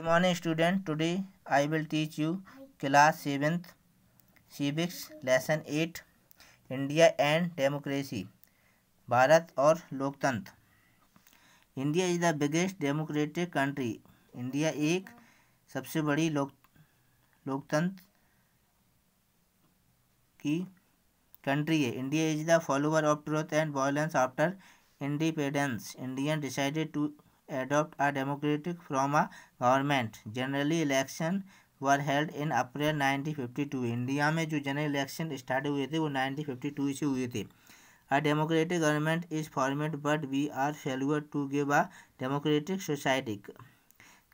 Good morning student. Today I will teach you class 7th civics lesson 8 India and democracy Bharat और लोकतंत्र. India is the biggest democratic country. India एक सबसे बड़ी लोकतंत्र की country है. India is the follower of truth and violence after independence. Indian decided to adopt a democratic form of government. Generally election were held in April 1952. India में जो general election start हुए थे वो 1952 से हुए थे. A democratic government is formed but we are failure to give a democratic society.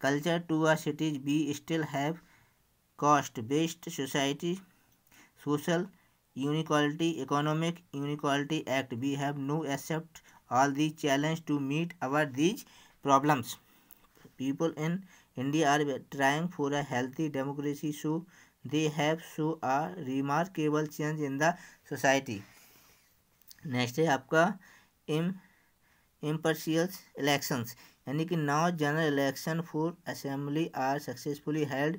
Culture to a city we still have caste-based society, social inequality, economic inequality act. We have no accept all these challenge to meet our these problems. People in India are trying for a healthy democracy, so they have show a remarkable change in the society. Next है आपका impartial elections, यानी कि now general election for assembly are successfully held.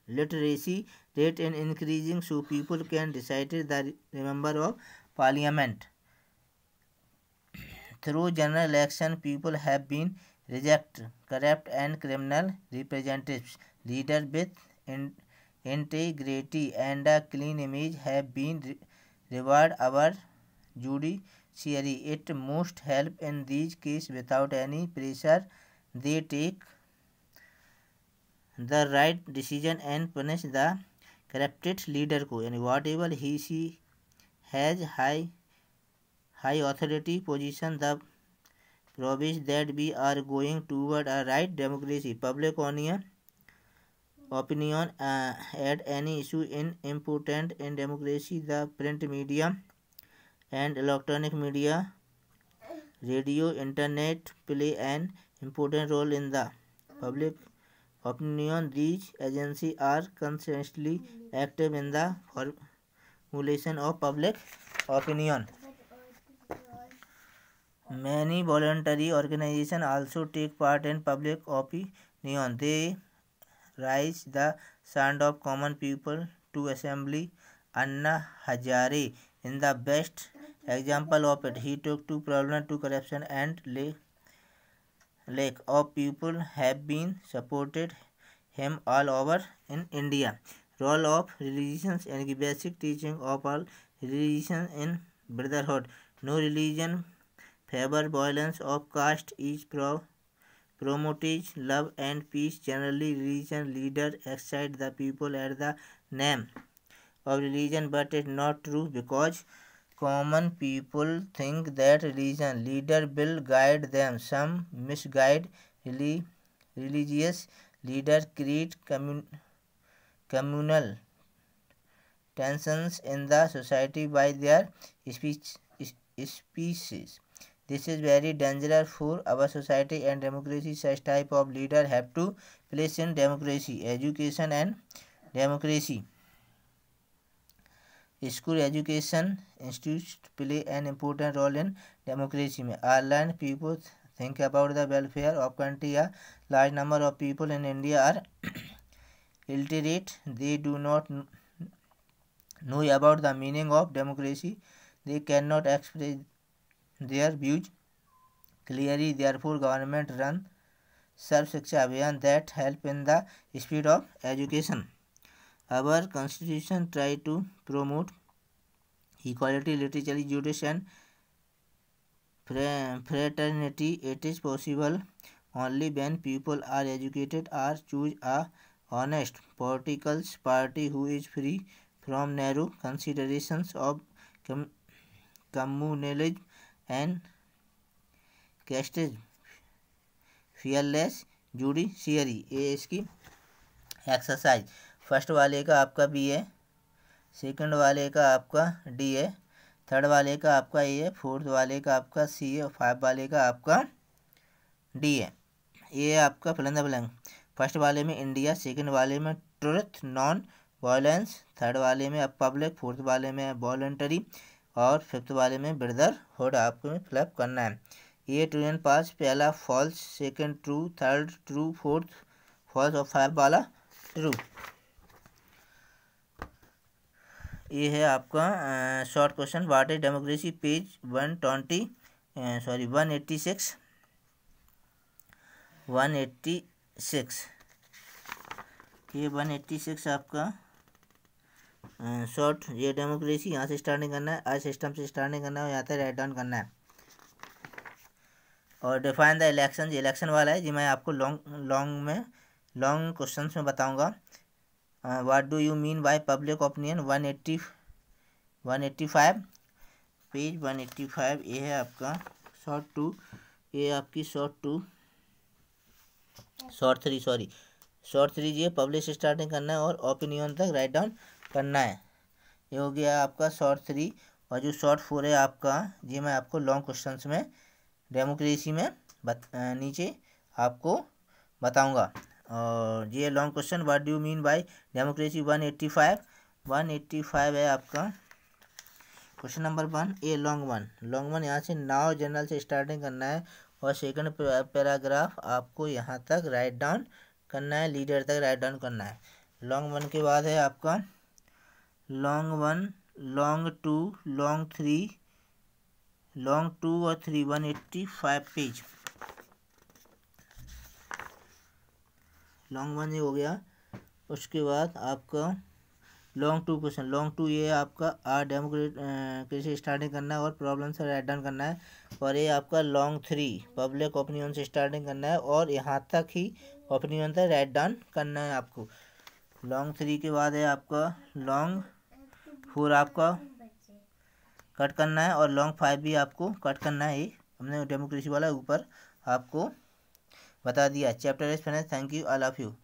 Literacy rate in increasing so people can decide the member of parliament. Through general election, people have been reject corrupt and criminal representatives. Leaders with integrity and a clean image have been rewarded our judiciary. It must help in these cases without any pressure. They take the right decision and punish the corrupted leader को, यानी whatever he she has high authority position. The proves that we are going toward a right democracy. Public opinion at any issue in important in democracy. The print media and electronic media, radio, internet play an important role in the public opinion. These agencies are constantly active in the formulation of public opinion. Many voluntary organizations also take part in public opinion. They raise the sound of common people to assembly. Anna Hazare is the best example of it. He took to problem to corruption and lack of people have been supported him all over in India. Role of religions and basic teaching of all religions in brotherhood. No religion favor violence of caste is promotes love and peace. Generally, religion leaders excite the people at the name of religion, but it's not true because common people think that religion leader will guide them. Some misguide religious leader create communal tensions in the society by their species. This is very dangerous for our society and democracy. Such type of leader have to place in democracy. Education and democracy. School education institutes play an important role in democracy. Learn people think about the welfare of country. A large number of people in India are illiterate. They do not know about the meaning of democracy. They cannot express their views clearly. Therefore, government run Sarv Shiksha Abhiyan that help in the speed of education. Our constitution try to promote equality, literature, education, and fraternity. It is possible only when people are educated or choose a honest political party who is free from narrow considerations of communalism and casteism. fearless judiciary. ये इसकी exercise. First वाले का आपका B है, second वाले का आपका D है, थर्ड वाले का आपका ए है, फोर्थ वाले का आपका सी है और 5 वाले का आपका डी है. ये है आपका fill in the blank. First वाले में इंडिया, सेकंड वाले में ट्रुथ, नॉन वायलेंस, थर्ड वाले में अब पब्लिक, फोर्थ वाले में वॉलंटरी और फिफ्थ वाले में ब्रदरहुड आपको फिलअप करना है. ये ट्रू एंड पास, पहला false, second true, third true, fourth false और फाइव वाला ट्रू। ये है आपका short question. What is democracy, page 186। ये 186 आपका शॉर्ट। ये डेमोक्रेसी यहाँ से स्टार्टिंग करना है, आज सिस्टम से स्टार्टिंग करना है और यहाँ तक राइट डाउन करना है। और डिफाइन द इलेक्शन, ये इलेक्शन वाला है जी, मैं आपको लॉन्ग क्वेश्चन में बताऊंगा। What do you mean by public opinion, 185 page 185। ये है आपका शॉर्ट टू, ये आपकी short three G publish starting करना है और ओपिनियन तक राइट डाउन करना है। ये हो गया आपका शॉर्ट 3। और जो शॉर्ट 4 है आपका, ये मैं आपको लॉन्ग क्वेश्चंस में डेमोक्रेसी में नीचे आपको बताऊंगा। और ये long question, what do you mean by democracy, 185 है आपका question number 1। A long one यहाँ से नाउ जनरल से स्टार्टिंग करना है और सेकंड पैराग्राफ आपको यहाँ तक राइट डाउन करना है, लीडर तक राइट डाउन करना है। लॉन्ग 1 के बाद है आपका लॉन्ग 1, लॉन्ग 2, लॉन्ग 3, लॉन्ग 2 और 3, 185 पेज। लॉन्ग 1 ये हो गया। उसके बाद आपका लॉन्ग 2 क्वेश्चन, लॉन्ग 2 ये आपका डेमोक्रेसी स्टार्टिंग करना है और प्रॉब्लम से राइट डाउन करना है। और ये आपका लॉन्ग 3 पब्लिक ओपिनियन से स्टार्टिंग करना है और यहाँ तक ही ओपिनियन तक राइट डाउन करना है आपको। लॉन्ग 3 के बाद है आपका लॉन्ग 4 आपका कट करना है और लॉन्ग 5 भी आपको कट करना है। ये हमने डेमोक्रेसी वाला ऊपर आपको बता दिया। Chapter is finish. Thank you, I love you.